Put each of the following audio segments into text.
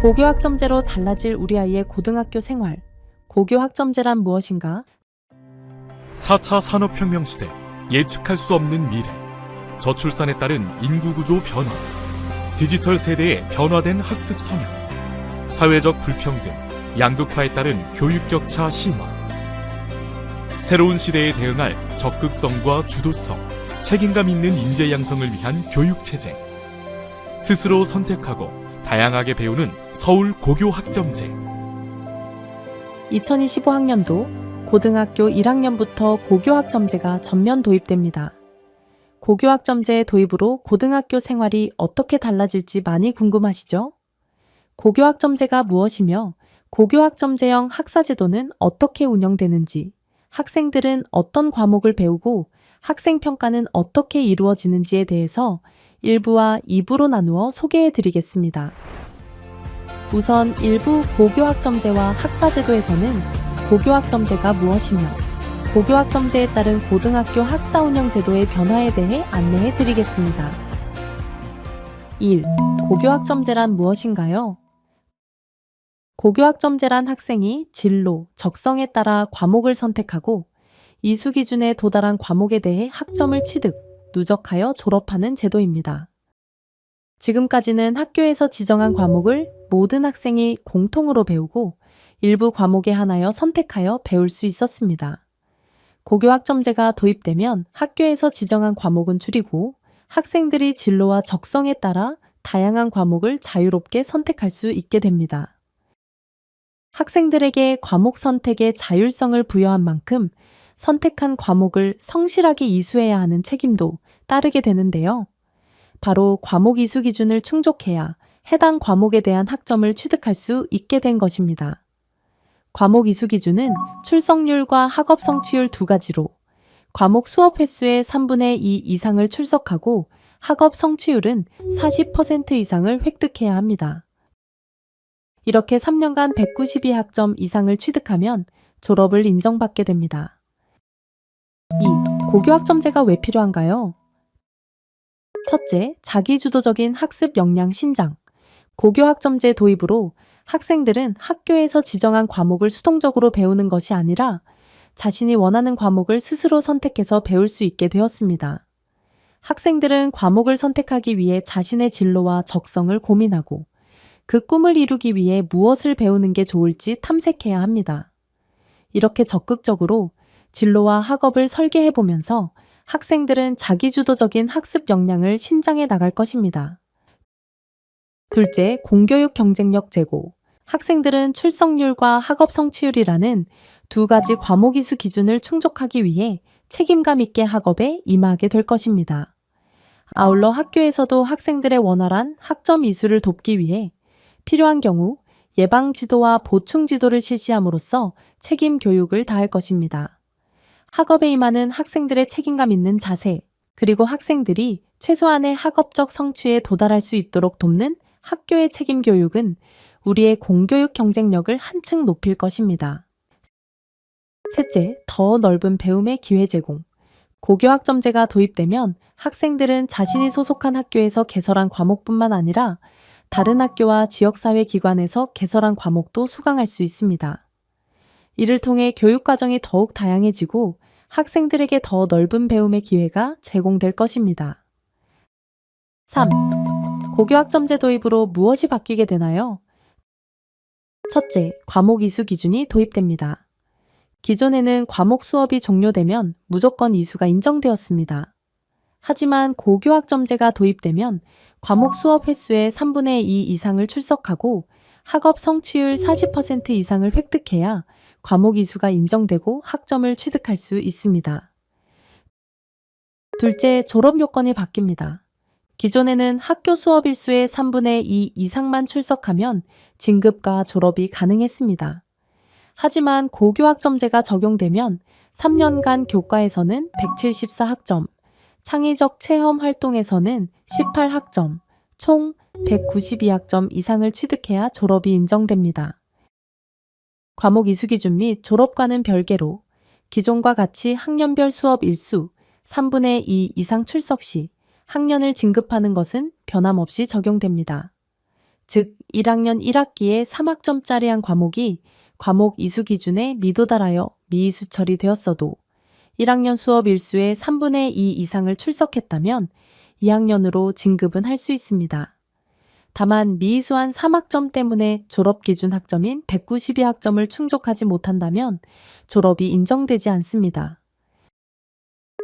고교학점제로 달라질 우리 아이의 고등학교 생활. 고교학점제란 무엇인가? 4차 산업혁명 시대, 예측할 수 없는 미래, 저출산에 따른 인구구조 변화, 디지털 세대의 변화된 학습 성향, 사회적 불평등, 양극화에 따른 교육격차 심화. 새로운 시대에 대응할 적극성과 주도성, 책임감 있는 인재 양성을 위한 교육체제. 스스로 선택하고 다양하게 배우는 서울 고교학점제. 2025학년도 고등학교 1학년부터 고교학점제가 전면 도입됩니다. 고교학점제의 도입으로 고등학교 생활이 어떻게 달라질지 많이 궁금하시죠? 고교학점제가 무엇이며 고교학점제형 학사제도는 어떻게 운영되는지, 학생들은 어떤 과목을 배우고 학생평가는 어떻게 이루어지는지에 대해서 1부와 2부로 나누어 소개해 드리겠습니다. 우선 1부 고교학점제와 학사제도에서는 고교학점제가 무엇이며 고교학점제에 따른 고등학교 학사 운영 제도의 변화에 대해 안내해 드리겠습니다. 1. 고교학점제란 무엇인가요? 고교학점제란 학생이 진로, 적성에 따라 과목을 선택하고 이수 기준에 도달한 과목에 대해 학점을 취득, 누적하여 졸업하는 제도입니다. 지금까지는 학교에서 지정한 과목을 모든 학생이 공통으로 배우고 일부 과목에 한하여 선택하여 배울 수 있었습니다. 고교학점제가 도입되면 학교에서 지정한 과목은 줄이고 학생들이 진로와 적성에 따라 다양한 과목을 자유롭게 선택할 수 있게 됩니다. 학생들에게 과목 선택의 자율성을 부여한 만큼 선택한 과목을 성실하게 이수해야 하는 책임도 따르게 되는데요. 바로 과목 이수 기준을 충족해야 해당 과목에 대한 학점을 취득할 수 있게 된 것입니다. 과목 이수 기준은 출석률과 학업 성취율 두 가지로 과목 수업 횟수의 3분의 2 이상을 출석하고 학업 성취율은 40% 이상을 획득해야 합니다. 이렇게 3년간 192학점 이상을 취득하면 졸업을 인정받게 됩니다. 2. 고교학점제가 왜 필요한가요? 첫째, 자기주도적인 학습 역량 신장. 고교학점제 도입으로 학생들은 학교에서 지정한 과목을 수동적으로 배우는 것이 아니라 자신이 원하는 과목을 스스로 선택해서 배울 수 있게 되었습니다. 학생들은 과목을 선택하기 위해 자신의 진로와 적성을 고민하고 그 꿈을 이루기 위해 무엇을 배우는 게 좋을지 탐색해야 합니다. 이렇게 적극적으로 진로와 학업을 설계해 보면서 학생들은 자기주도적인 학습 역량을 신장해 나갈 것입니다. 둘째, 공교육 경쟁력 제고. 학생들은 출석률과 학업 성취율이라는 두 가지 과목 이수 기준을 충족하기 위해 책임감 있게 학업에 임하게 될 것입니다. 아울러 학교에서도 학생들의 원활한 학점 이수를 돕기 위해 필요한 경우 예방 지도와 보충 지도를 실시함으로써 책임 교육을 다할 것입니다. 학업에 임하는 학생들의 책임감 있는 자세, 그리고 학생들이 최소한의 학업적 성취에 도달할 수 있도록 돕는 학교의 책임 교육은 우리의 공교육 경쟁력을 한층 높일 것입니다. 셋째, 더 넓은 배움의 기회 제공. 고교학점제가 도입되면 학생들은 자신이 소속한 학교에서 개설한 과목뿐만 아니라 다른 학교와 지역사회 기관에서 개설한 과목도 수강할 수 있습니다. 이를 통해 교육과정이 더욱 다양해지고 학생들에게 더 넓은 배움의 기회가 제공될 것입니다. 3. 고교학점제 도입으로 무엇이 바뀌게 되나요? 첫째, 과목 이수 기준이 도입됩니다. 기존에는 과목 수업이 종료되면 무조건 이수가 인정되었습니다. 하지만 고교학점제가 도입되면 과목 수업 횟수의 3분의 2 이상을 출석하고 학업 성취율 40% 이상을 획득해야 과목 이수가 인정되고 학점을 취득할 수 있습니다. 둘째, 졸업 요건이 바뀝니다. 기존에는 학교 수업 일수의 3분의 2 이상만 출석하면 진급과 졸업이 가능했습니다. 하지만 고교학점제가 적용되면 3년간 교과에서는 174학점, 창의적 체험 활동에서는 18학점, 총 192학점 이상을 취득해야 졸업이 인정됩니다. 과목 이수 기준 및 졸업과는 별개로 기존과 같이 학년별 수업 일수 3분의 2 이상 출석 시 학년을 진급하는 것은 변함없이 적용됩니다. 즉 1학년 1학기에 3학점짜리 한 과목이 과목 이수 기준에 미도달하여 미이수 처리되었어도 1학년 수업 일수의 3분의 2 이상을 출석했다면 2학년으로 진급은 할 수 있습니다. 다만 미이수한 3학점 때문에 졸업 기준 학점인 192학점을 충족하지 못한다면 졸업이 인정되지 않습니다.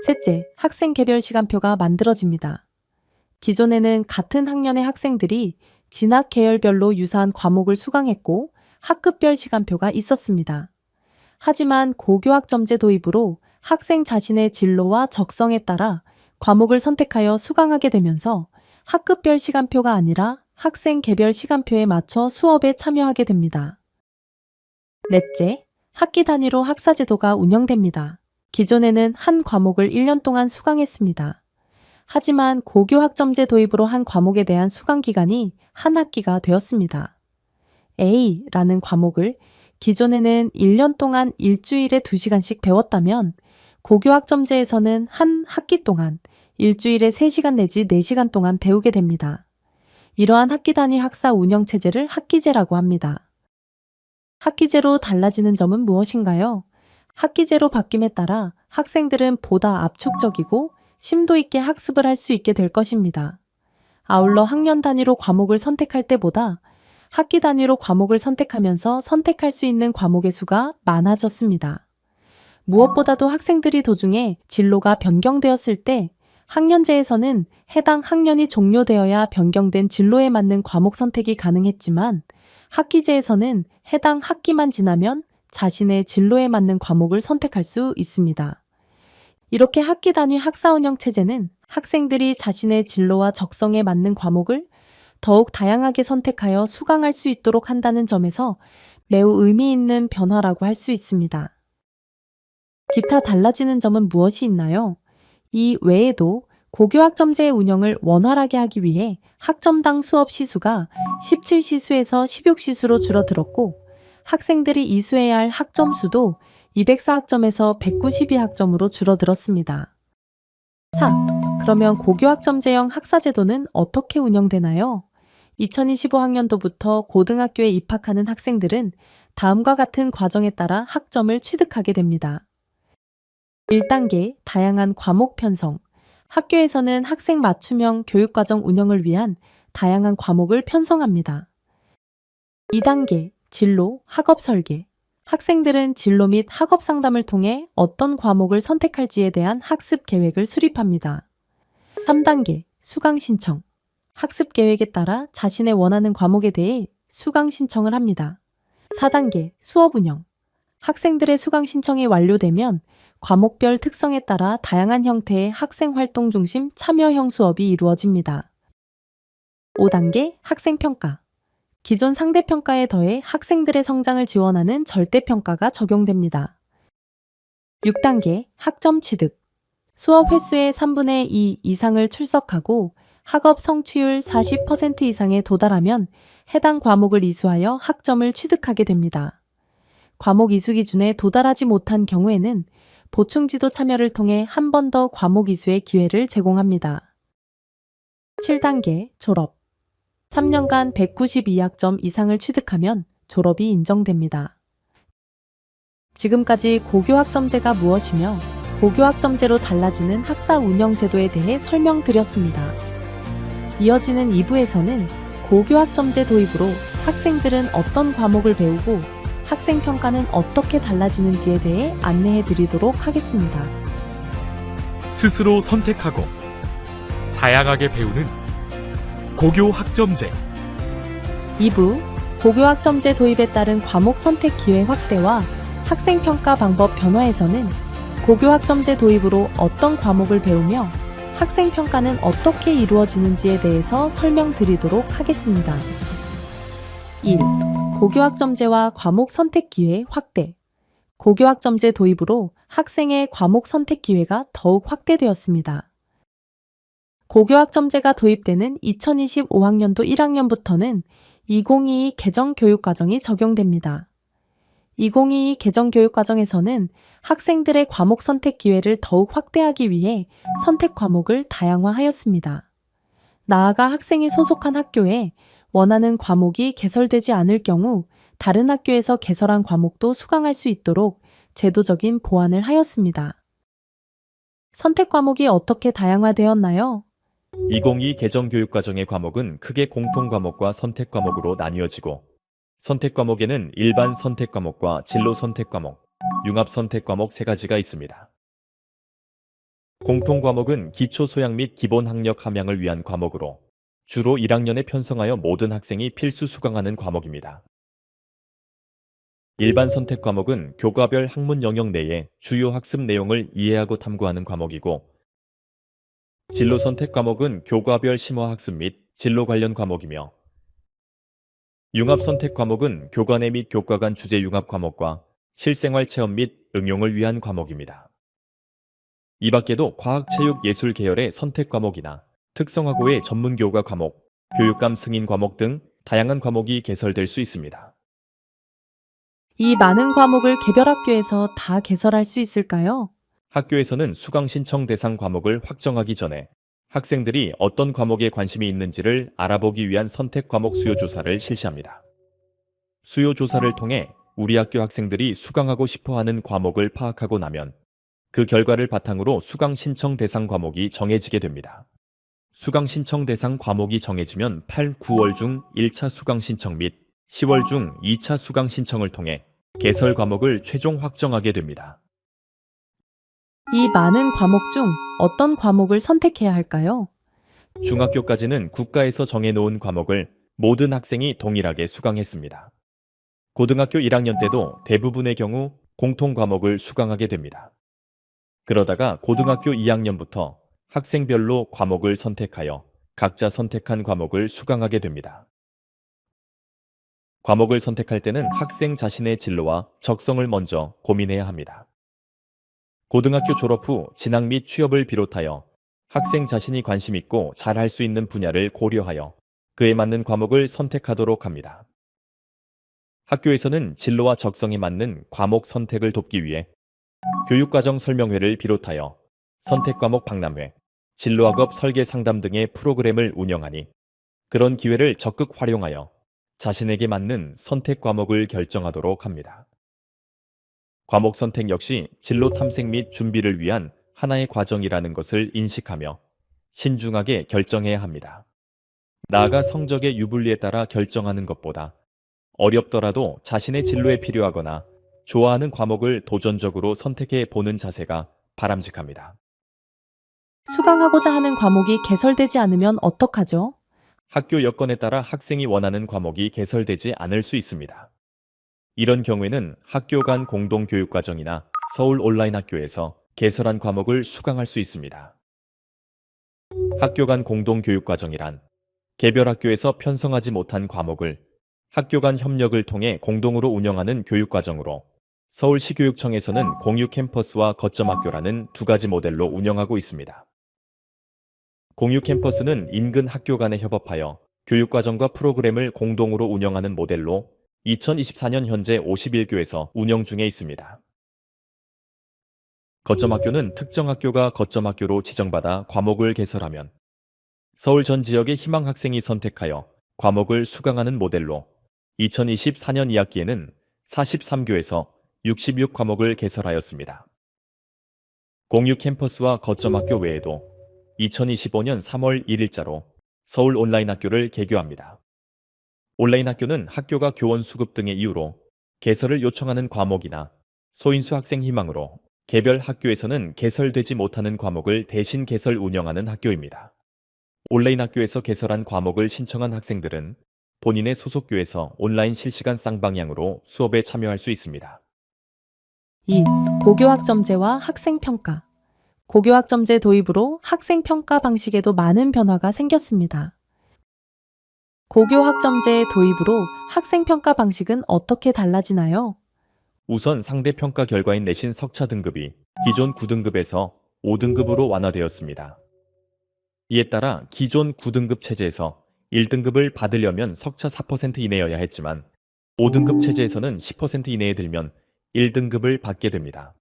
셋째, 학생 개별 시간표가 만들어집니다. 기존에는 같은 학년의 학생들이 진학 계열별로 유사한 과목을 수강했고 학급별 시간표가 있었습니다. 하지만 고교학점제 도입으로 학생 자신의 진로와 적성에 따라 과목을 선택하여 수강하게 되면서 학급별 시간표가 아니라 학생 개별 시간표에 맞춰 수업에 참여하게 됩니다. 넷째, 학기 단위로 학사제도가 운영됩니다. 기존에는 한 과목을 1년 동안 수강했습니다. 하지만 고교학점제 도입으로 한 과목에 대한 수강 기간이 한 학기가 되었습니다. A라는 과목을 기존에는 1년 동안 일주일에 2시간씩 배웠다면 고교학점제에서는 한 학기 동안 일주일에 3시간 내지 4시간 동안 배우게 됩니다. 이러한 학기 단위 학사 운영 체제를 학기제라고 합니다. 학기제로 달라지는 점은 무엇인가요? 학기제로 바뀜에 따라 학생들은 보다 압축적이고 심도 있게 학습을 할 수 있게 될 것입니다. 아울러 학년 단위로 과목을 선택할 때보다 학기 단위로 과목을 선택하면서 선택할 수 있는 과목의 수가 많아졌습니다. 무엇보다도 학생들이 도중에 진로가 변경되었을 때 학년제에서는 해당 학년이 종료되어야 변경된 진로에 맞는 과목 선택이 가능했지만 학기제에서는 해당 학기만 지나면 자신의 진로에 맞는 과목을 선택할 수 있습니다. 이렇게 학기 단위 학사 운영 체제는 학생들이 자신의 진로와 적성에 맞는 과목을 더욱 다양하게 선택하여 수강할 수 있도록 한다는 점에서 매우 의미 있는 변화라고 할 수 있습니다. 기타 달라지는 점은 무엇이 있나요? 이 외에도 고교학점제의 운영을 원활하게 하기 위해 학점당 수업 시수가 17시수에서 16시수로 줄어들었고 학생들이 이수해야 할 학점 수도 204학점에서 192학점으로 줄어들었습니다. 4. 그러면 고교학점제형 학사제도는 어떻게 운영되나요? 2025학년도부터 고등학교에 입학하는 학생들은 다음과 같은 과정에 따라 학점을 취득하게 됩니다. 1단계 다양한 과목 편성. 학교에서는 학생 맞춤형 교육과정 운영을 위한 다양한 과목을 편성합니다. 2단계 진로, 학업 설계. 학생들은 진로 및 학업 상담을 통해 어떤 과목을 선택할지에 대한 학습 계획을 수립합니다. 3단계 수강 신청. 학습 계획에 따라 자신의 원하는 과목에 대해 수강 신청을 합니다. 4단계 수업 운영. 학생들의 수강 신청이 완료되면 과목별 특성에 따라 다양한 형태의 학생 활동 중심 참여형 수업이 이루어집니다. 5단계 학생평가. 기존 상대평가에 더해 학생들의 성장을 지원하는 절대평가가 적용됩니다. 6단계 학점 취득. 수업 횟수의 3분의 2 이상을 출석하고 학업 성취율 40% 이상에 도달하면 해당 과목을 이수하여 학점을 취득하게 됩니다. 과목 이수 기준에 도달하지 못한 경우에는 보충지도 참여를 통해 한 번 더 과목 이수의 기회를 제공합니다. 7단계 졸업. 3년간 192학점 이상을 취득하면 졸업이 인정됩니다. 지금까지 고교학점제가 무엇이며 고교학점제로 달라지는 학사 운영 제도에 대해 설명드렸습니다. 이어지는 2부에서는 고교학점제 도입으로 학생들은 어떤 과목을 배우고 학생 평가는 어떻게 달라지는지에 대해 안내해 드리도록 하겠습니다. 스스로 선택하고 다양하게 배우는 고교학점제. 2부 고교학점제 도입에 따른 과목 선택 기회 확대와 학생 평가 방법 변화에서는 고교학점제 도입으로 어떤 과목을 배우며 학생 평가는 어떻게 이루어지는지에 대해서 설명드리도록 하겠습니다. 1. 고교학점제와 과목 선택 기회 확대. 고교학점제 도입으로 학생의 과목 선택 기회가 더욱 확대되었습니다. 고교학점제가 도입되는 2025학년도 1학년부터는 2022 개정교육과정이 적용됩니다. 2022 개정교육과정에서는 학생들의 과목 선택 기회를 더욱 확대하기 위해 선택 과목을 다양화하였습니다. 나아가 학생이 소속한 학교에 원하는 과목이 개설되지 않을 경우 다른 학교에서 개설한 과목도 수강할 수 있도록 제도적인 보완을 하였습니다. 선택 과목이 어떻게 다양화되었나요? 2022 개정교육과정의 과목은 크게 공통과목과 선택과목으로 나뉘어지고, 선택과목에는 일반 선택과목과 진로 선택과목, 융합 선택과목 세 가지가 있습니다. 공통과목은 기초소양 및 기본 학력 함양을 위한 과목으로 주로 1학년에 편성하여 모든 학생이 필수 수강하는 과목입니다. 일반 선택 과목은 교과별 학문 영역 내의 주요 학습 내용을 이해하고 탐구하는 과목이고, 진로 선택 과목은 교과별 심화 학습 및 진로 관련 과목이며, 융합 선택 과목은 교과 내 및 교과 간 주제 융합 과목과 실생활 체험 및 응용을 위한 과목입니다. 이 밖에도 과학, 체육, 예술 계열의 선택 과목이나 특성화고의 전문 교과 과목, 교육감 승인 과목 등 다양한 과목이 개설될 수 있습니다. 이 많은 과목을 개별 학교에서 다 개설할 수 있을까요? 학교에서는 수강 신청 대상 과목을 확정하기 전에 학생들이 어떤 과목에 관심이 있는지를 알아보기 위한 선택 과목 수요 조사를 실시합니다. 수요 조사를 통해 우리 학교 학생들이 수강하고 싶어 하는 과목을 파악하고 나면 그 결과를 바탕으로 수강 신청 대상 과목이 정해지게 됩니다. 수강 신청 대상 과목이 정해지면 8, 9월 중 1차 수강 신청 및 10월 중 2차 수강 신청을 통해 개설 과목을 최종 확정하게 됩니다. 이 많은 과목 중 어떤 과목을 선택해야 할까요? 중학교까지는 국가에서 정해놓은 과목을 모든 학생이 동일하게 수강했습니다. 고등학교 1학년 때도 대부분의 경우 공통 과목을 수강하게 됩니다. 그러다가 고등학교 2학년부터 학생별로 과목을 선택하여 각자 선택한 과목을 수강하게 됩니다. 과목을 선택할 때는 학생 자신의 진로와 적성을 먼저 고민해야 합니다. 고등학교 졸업 후 진학 및 취업을 비롯하여 학생 자신이 관심 있고 잘할 수 있는 분야를 고려하여 그에 맞는 과목을 선택하도록 합니다. 학교에서는 진로와 적성에 맞는 과목 선택을 돕기 위해 교육과정 설명회를 비롯하여 선택과목 박람회, 진로학업 설계 상담 등의 프로그램을 운영하니 그런 기회를 적극 활용하여 자신에게 맞는 선택 과목을 결정하도록 합니다. 과목 선택 역시 진로 탐색 및 준비를 위한 하나의 과정이라는 것을 인식하며 신중하게 결정해야 합니다. 나아가 성적의 유불리에 따라 결정하는 것보다 어렵더라도 자신의 진로에 필요하거나 좋아하는 과목을 도전적으로 선택해 보는 자세가 바람직합니다. 수강하고자 하는 과목이 개설되지 않으면 어떡하죠? 학교 여건에 따라 학생이 원하는 과목이 개설되지 않을 수 있습니다. 이런 경우에는 학교 간 공동교육과정이나 서울 온라인 학교에서 개설한 과목을 수강할 수 있습니다. 학교 간 공동교육과정이란 개별 학교에서 편성하지 못한 과목을 학교 간 협력을 통해 공동으로 운영하는 교육과정으로 서울시교육청에서는 공유 캠퍼스와 거점 학교라는 두 가지 모델로 운영하고 있습니다. 공유 캠퍼스는 인근 학교 간에 협업하여 교육과정과 프로그램을 공동으로 운영하는 모델로 2024년 현재 51교에서 운영 중에 있습니다. 거점 학교는 특정 학교가 거점 학교로 지정받아 과목을 개설하면 서울 전 지역의 희망 학생이 선택하여 과목을 수강하는 모델로 2024년 2학기에는 43교에서 66과목을 개설하였습니다. 공유 캠퍼스와 거점 학교 외에도 2025년 3월 1일자로 서울 온라인 학교를 개교합니다. 온라인 학교는 학교가 교원 수급 등의 이유로 개설을 요청하는 과목이나 소인수 학생 희망으로 개별 학교에서는 개설되지 못하는 과목을 대신 개설 운영하는 학교입니다. 온라인 학교에서 개설한 과목을 신청한 학생들은 본인의 소속교에서 온라인 실시간 쌍방향으로 수업에 참여할 수 있습니다. 2. 고교학점제와 학생평가. 고교학점제 도입으로 학생평가 방식에도 많은 변화가 생겼습니다. 고교학점제 도입으로 학생평가 방식은 어떻게 달라지나요? 우선 상대 평가 결과인 내신 석차 등급이 기존 9등급에서 5등급으로 완화되었습니다. 이에 따라 기존 9등급 체제에서 1등급을 받으려면 석차 4% 이내여야 했지만 5등급 체제에서는 10% 이내에 들면 1등급을 받게 됩니다.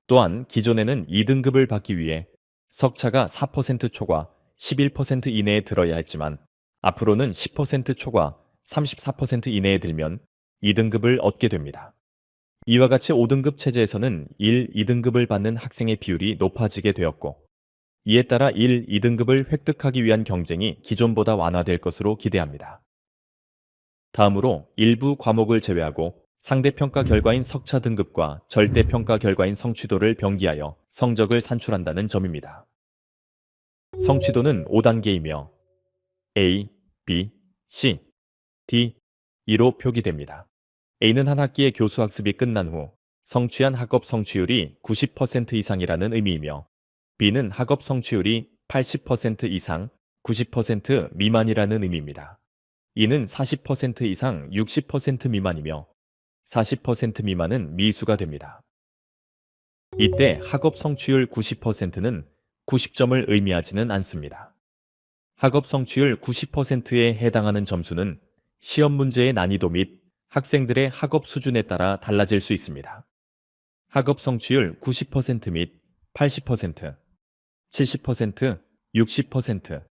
또한 기존에는 2등급을 받기 위해 석차가 4% 초과 11% 이내에 들어야 했지만 앞으로는 10% 초과 34% 이내에 들면 2등급을 얻게 됩니다. 이와 같이 5등급 체제에서는 1, 2등급을 받는 학생의 비율이 높아지게 되었고, 이에 따라 1, 2등급을 획득하기 위한 경쟁이 기존보다 완화될 것으로 기대합니다. 다음으로 일부 과목을 제외하고 상대평가 결과인 석차 등급과 절대평가 결과인 성취도를 병기하여 성적을 산출한다는 점입니다. 성취도는 5단계이며 A, B, C, D, E로 표기됩니다. A는 한 학기의 교수 학습이 끝난 후 성취한 학업 성취율이 90% 이상이라는 의미이며, B는 학업 성취율이 80% 이상, 90% 미만이라는 의미입니다. E는 40% 이상, 60% 미만이며 40% 미만은 미수가 됩니다. 이때 학업 성취율 90%는 90점을 의미하지는 않습니다. 학업 성취율 90%에 해당하는 점수는 시험 문제의 난이도 및 학생들의 학업 수준에 따라 달라질 수 있습니다. 학업 성취율 90% 및 80%, 70%, 60%,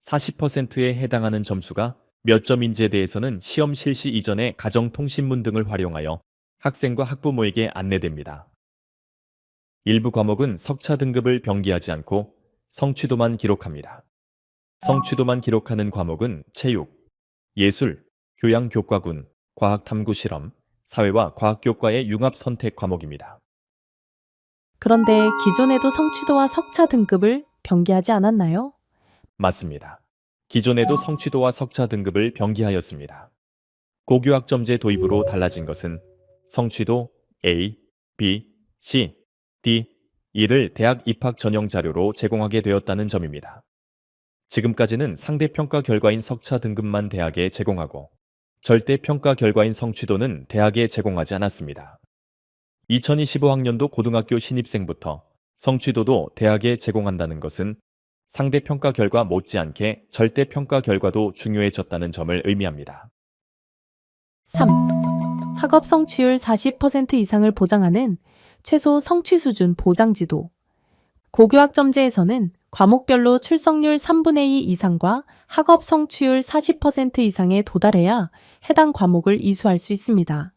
40%에 해당하는 점수가 몇 점인지에 대해서는 시험 실시 이전에 가정통신문 등을 활용하여 학생과 학부모에게 안내됩니다. 일부 과목은 석차 등급을 병기하지 않고 성취도만 기록합니다. 성취도만 기록하는 과목은 체육, 예술, 교양교과군, 과학탐구실험, 사회와 과학교과의 융합 선택 과목입니다. 그런데 기존에도 성취도와 석차 등급을 병기하지 않았나요? 맞습니다. 기존에도 성취도와 석차 등급을 병기하였습니다. 고교학점제 도입으로 달라진 것은 성취도 A, B, C, D, E를 대학 입학 전형 자료로 제공하게 되었다는 점입니다. 지금까지는 상대평가 결과인 석차 등급만 대학에 제공하고 절대평가 결과인 성취도는 대학에 제공하지 않았습니다. 2025학년도 고등학교 신입생부터 성취도도 대학에 제공한다는 것은 상대평가 결과 못지않게 절대평가 결과도 중요해졌다는 점을 의미합니다. 3. 학업 성취율 40% 이상을 보장하는 최소 성취 수준 보장지도. 고교학점제에서는 과목별로 출석률 3분의 2 이상과 학업 성취율 40% 이상에 도달해야 해당 과목을 이수할 수 있습니다.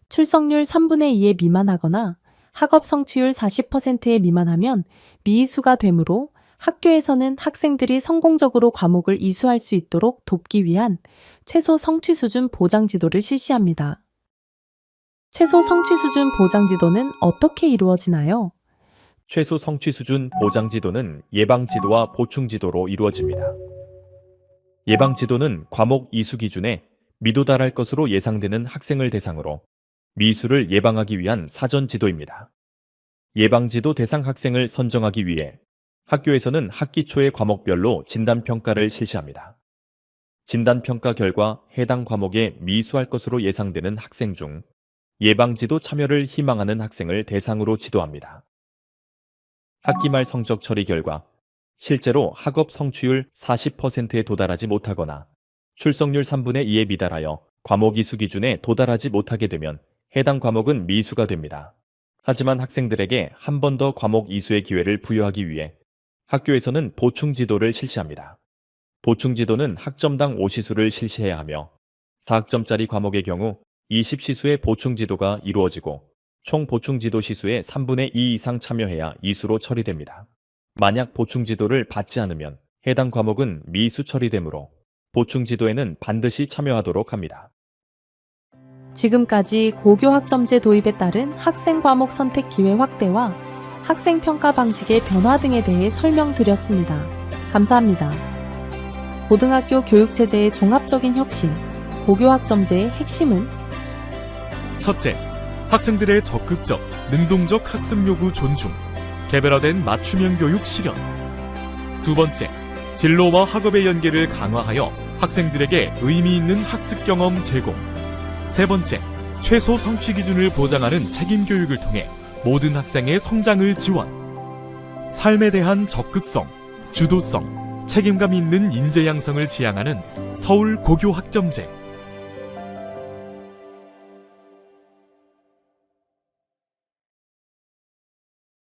출석률 3분의 2에 미만하거나 학업 성취율 40%에 미만하면 미이수가 되므로 학교에서는 학생들이 성공적으로 과목을 이수할 수 있도록 돕기 위한 최소 성취 수준 보장 지도를 실시합니다. 최소 성취 수준 보장 지도는 어떻게 이루어지나요? 최소 성취 수준 보장 지도는 예방 지도와 보충 지도로 이루어집니다. 예방 지도는 과목 이수 기준에 미도달할 것으로 예상되는 학생을 대상으로 미수를 예방하기 위한 사전 지도입니다. 예방 지도 대상 학생을 선정하기 위해 학교에서는 학기 초의 과목별로 진단평가를 실시합니다. 진단평가 결과 해당 과목에 미수할 것으로 예상되는 학생 중 예방지도 참여를 희망하는 학생을 대상으로 지도합니다. 학기 말 성적 처리 결과 실제로 학업 성취율 40%에 도달하지 못하거나 출석률 3분의 2에 미달하여 과목 이수 기준에 도달하지 못하게 되면 해당 과목은 미수가 됩니다. 하지만 학생들에게 한 번 더 과목 이수의 기회를 부여하기 위해 학교에서는 보충 지도를 실시합니다. 보충 지도는 학점당 5시수를 실시해야 하며 4학점짜리 과목의 경우 20시수의 보충 지도가 이루어지고 총 보충 지도 시수의 3분의 2 이상 참여해야 이수로 처리됩니다. 만약 보충 지도를 받지 않으면 해당 과목은 미수 처리되므로 보충 지도에는 반드시 참여하도록 합니다. 지금까지 고교학점제 도입에 따른 학생 과목 선택 기회 확대와 학생 평가 방식의 변화 등에 대해 설명드렸습니다. 감사합니다. 고등학교 교육체제의 종합적인 혁신, 고교학점제의 핵심은 첫째, 학생들의 적극적, 능동적 학습 요구 존중, 개별화된 맞춤형 교육 실현. 두 번째, 진로와 학업의 연계를 강화하여 학생들에게 의미 있는 학습 경험 제공. 세 번째, 최소 성취 기준을 보장하는 책임 교육을 통해 모든 학생의 성장을 지원. 삶에 대한 적극성, 주도성, 책임감 있는 인재 양성을 지향하는 서울 고교학점제.